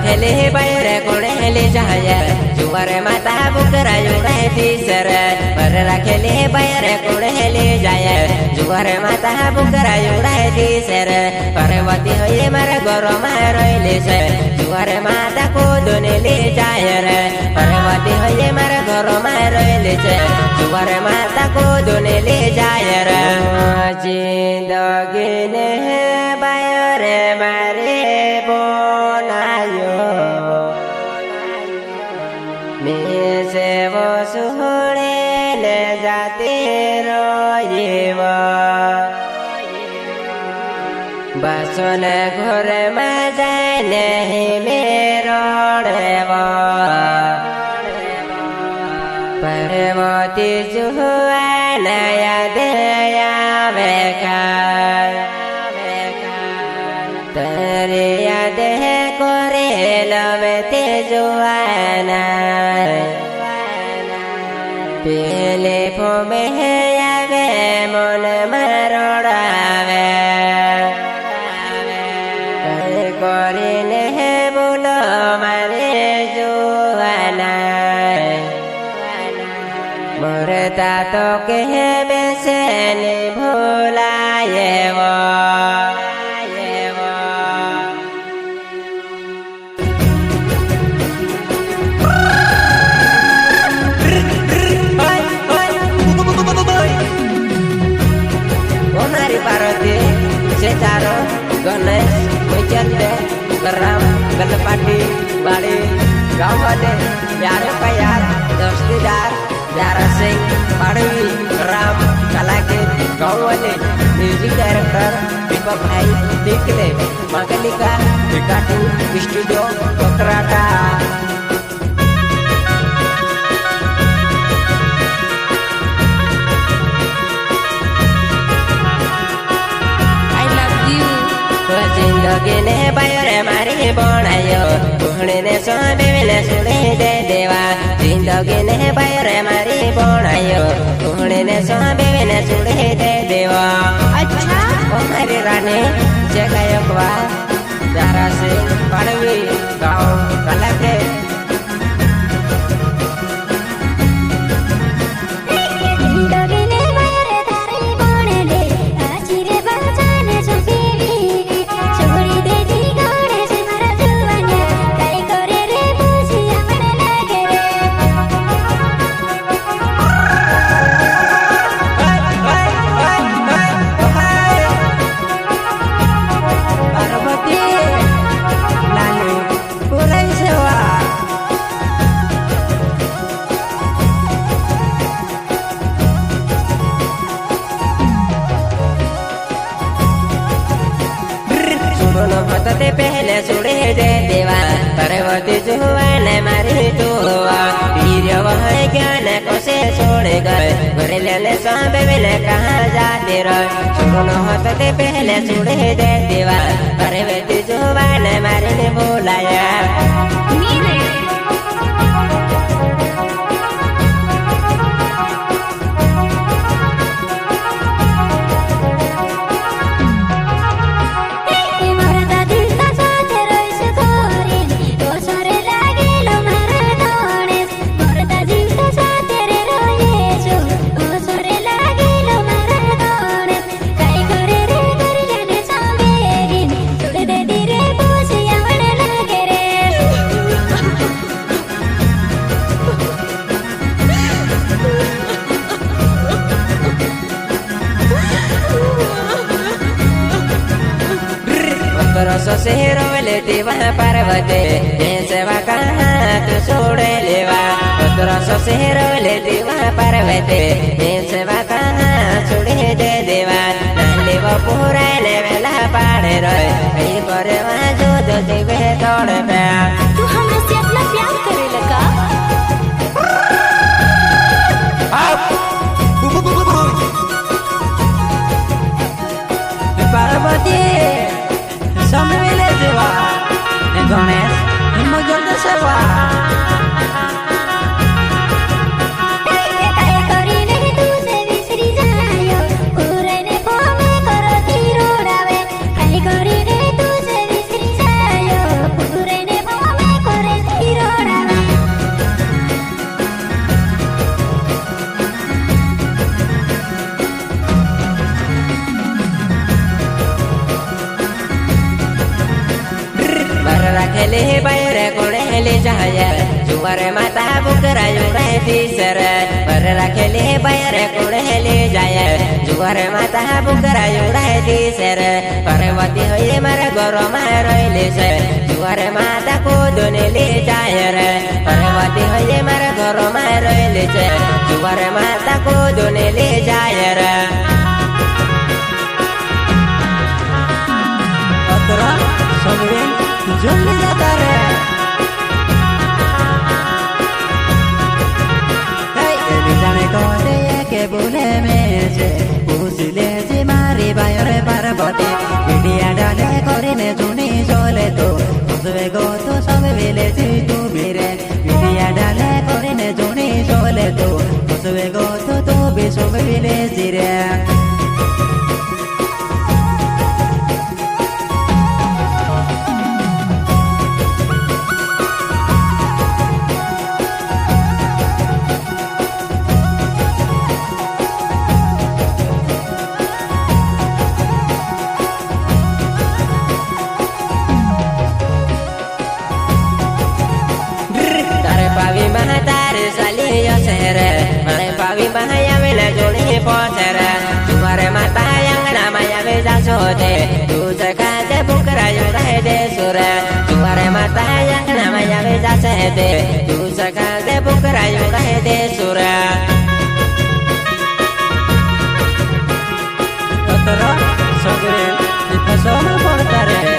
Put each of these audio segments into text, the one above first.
खेले बायर कोड़े जाय जुवर माता बुकरा युगाती सर पर खेले बायर कोड़े जाय जुवर माता बुकरा युगाती सर पार्वती होये मार गोरो मारोले से जुवर माता को दोने ले जाय रे पार्वती होये मार गोरो मारोले से जुवर माता को दोने ले जाय रे जिंदगी ने बायर मारे से वो सुहरे ले जाते रोएवा बसन घर में जाने मेरो रेवा परमति जुआ नया दया बेका तेरे याद करे लवते जुआना पेले फोमे आवे मन मरोड़ावे करे बोलो मारे जुआना मरता तो कह बेसे भूलाए वो गणेश मुचंदे गरम गणपति बाड़ी गाँव वाले प्यार का यार दोस्तीदार प्यारा सिंह पाड़वी राम कलाकार गाँव वाले म्यूजिक डायरेक्टर दीपक भाई दिखले मगलिका टिकाटू स्टूडियो कोकराटा जिंदगी ने बायर मारी बनायो पुहने ने सोबे ने सुने दे देवा जिंदगी ने बायर मारी बनायो पुहने ने सोबे ने सुने दे देवा अच्छा हमारी रानी जगह अखवा प्यारा से पाड़वी गाँव कलाके पहले सुड़े दे देवा पार्वती जुआन मारी दुआ वीर वह ज्ञान को से छोड़ गए घरे लेने सांबे मिले कहाँ जाते रहे सुनो होते पहले सुड़े दे देवा पार्वती जुआन मारी ने बुलाया रसो से रोले वहाँ पार्वती सेवा कहाँ तू छोड़े लेवा रसो से रोले वहाँ पार्वती सेवा कहाँ छोड़े दे देवा नाले वो पूरा ने वेला पाड़े रहे कहीं पर वहाँ जो दिवे तोड़ पे तू हमसे अपना प्यार करे लगा पार्वती समवेले देवा गणेश हिमजल सेवा करे खेले बायर कोड़े जाय जुआर माता बुकरा युगाती सर पर खेले बायर कोड़े जाय जुआर माता बुकरा युगाती सर पार्वती होये मारा गरम रहिले से जुआर माता को दोने ले जाय रे पार्वती होये मारा गरम रहिले से जुआर माता को दोने ले जाय रे अतरा सगळे जल्दी जाता रे जाने कौन के बोले में से पूछले जी मारी बायर पार्वती इंडिया डाले करे जुनी चले तो उसवे गो तो सब बेले जी तू मेरे इंडिया डाले करे जुनी चले तो उसवे गो तो भी सब बेले जी रे जुआर माता namanya beza sote tu sekate bukra yuda de sura juar mata yang namanya beza sete tu sekate bukra yuda de sura अतरा सगळे फसवणं पडता रे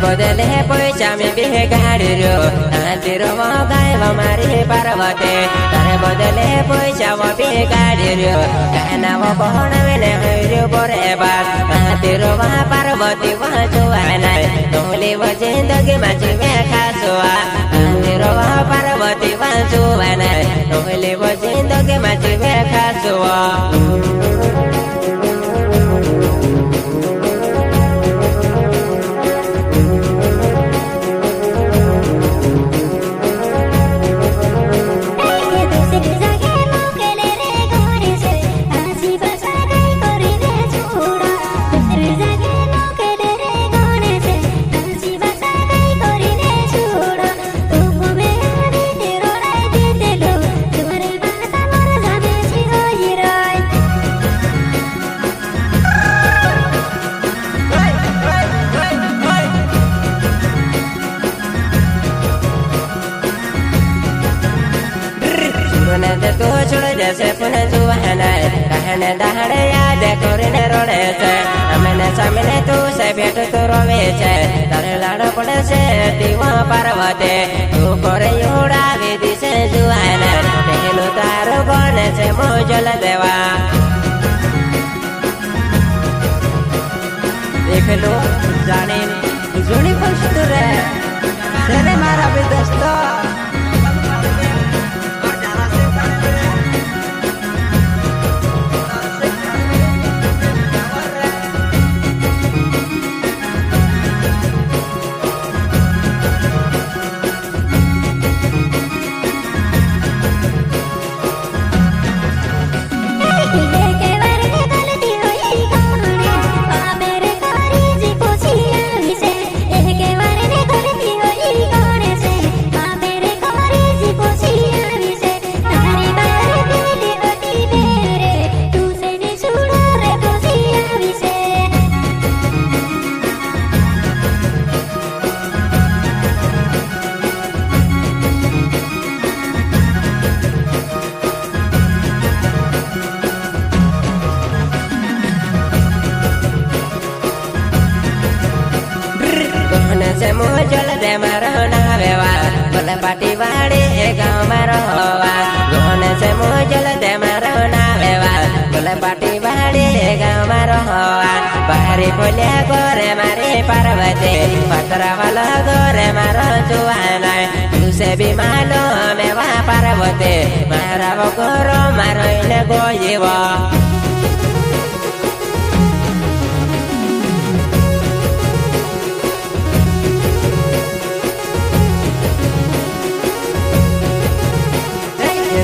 bodele poicha me bihe gaadiru antiro mo gaiva mari parvate tare bodele poicha mo bihe gaadiru kana mo pohona vele hoiru boreba antiro ma parvati wa juana tole wa jindagi ma jive khaswa antiro ma parvati wa juana tole wa jindagi ma jive khaswa se pone tu bajana kahane dahare yaad korine rode se amene samene tu se bietu tu roveche tare lado pode se diwa parvate tu kore yuda vidi se juana tehlu taru gone se mojol deva देख लो जाने जुनी पश्तुर है सेने मारा भी दोस्तों पापेरे बोले पाटी वाड़ी गाँव में रहोवा गोने से मुझल दे मारो नावेवा बोले पाटी वाड़ी गाँव में रहोवा बाहरी बोले गोरे मारे पार्वती पतरा वाला गोरे मारो जुआना तुसे भी मालो मेवा पार्वती मारा वो गोरो मारो इने गोयवा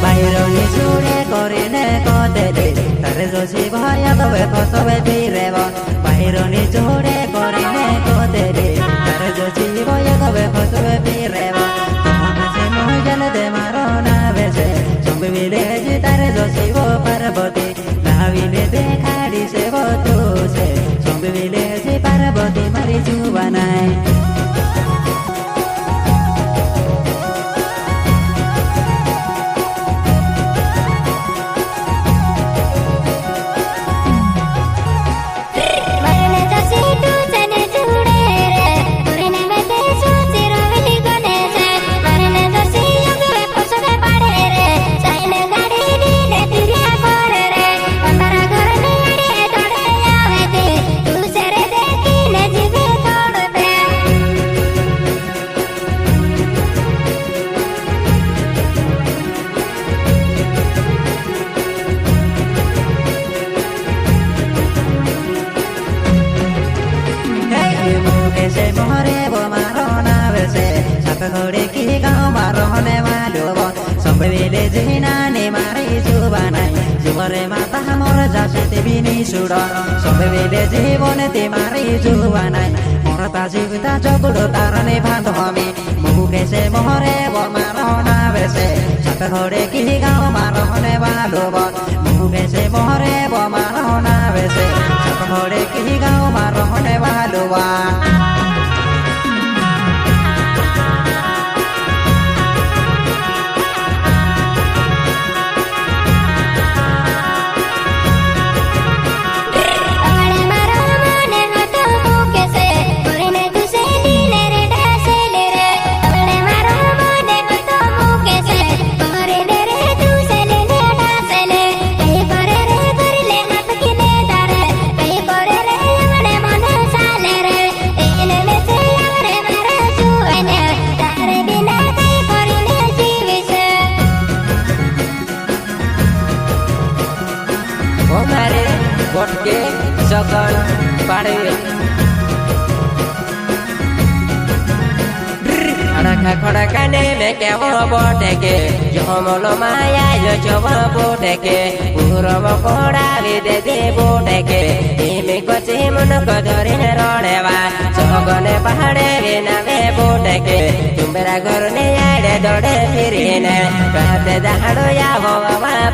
बाहिरनी सुरे करिने कतेले तारे जोशी भया तबे फसबे फिरेब बाहिरनी सुरे करिने कतेले तारे जोशी भया तबे फसबे फिरेब से मुजल दे मारो ना बेसे संबे मिले जी तारे जोशी वो पार्वती नाविने देखाड़ी से वो तो से संबे मिले जी पार्वती मारी जुबानाय से मोहरे वो मारो ना वैसे छाप घोड़े की गाँव मारो ने मालो वो सब वेले जीना ने मारे जुबानाई जुबरे माता मोर जासे ते बिनी सुडो सब वेले जीवन ते मारे जुबानाई मोर ता जीविता जगुडो तारने भांद हमी मुके से मोहरे वो मारो ना वैसे छाप घोड़े की गाँव मारो ने मालो वो मुके से मोहरे वो मारो ना वैसे छाप घोड़े की गाँव मारो ने मालो वा के जगन पाड़े अड़का खड़का ने में के वो बोटे के जो मोलो माया जो वो बोटे के पूरा वो कोड़ा भी दे बोटे के इमे को चिमन को धरे रोड़ेवा जगने पहाड़े भी नवे बोटे के तुम्हारा घर ने आड़े दौड़े फिरने कहते दहाड़ो या वो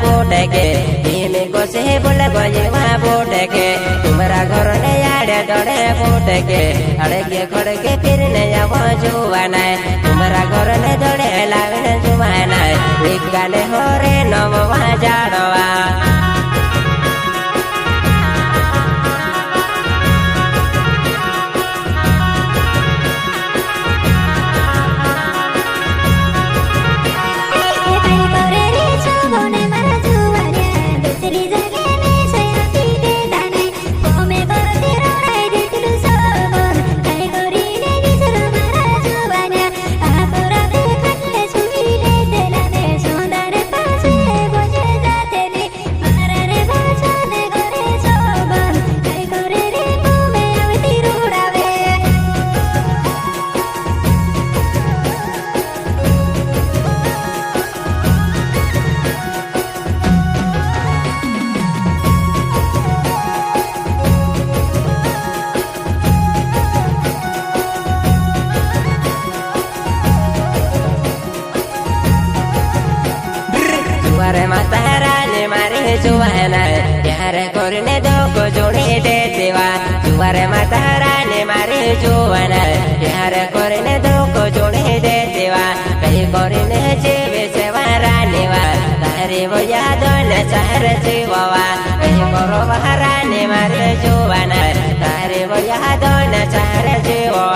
बोटे के इमे को से बोले गोयवा बोटे के तुम्हारा घर ने आड़े दौड़े बोटे के अड़े के खड़े के फिरने या वो जुआना तुम्हारा घर ने दौड़े लागे जुआना एक गाने हो रे नवा जाड़वा जुआरे माता रानी मारे जुआना यार करने दो को जोड़े दे देवा जुआरे माता रानी मारे जुआना यार करने दो को जोड़े दे देवा कहीं करने जीवे सेवा रानी वा तारे वो याद न चार जीवा कहीं करो रानी मारे जुआना तारे वो याद न चार जीवा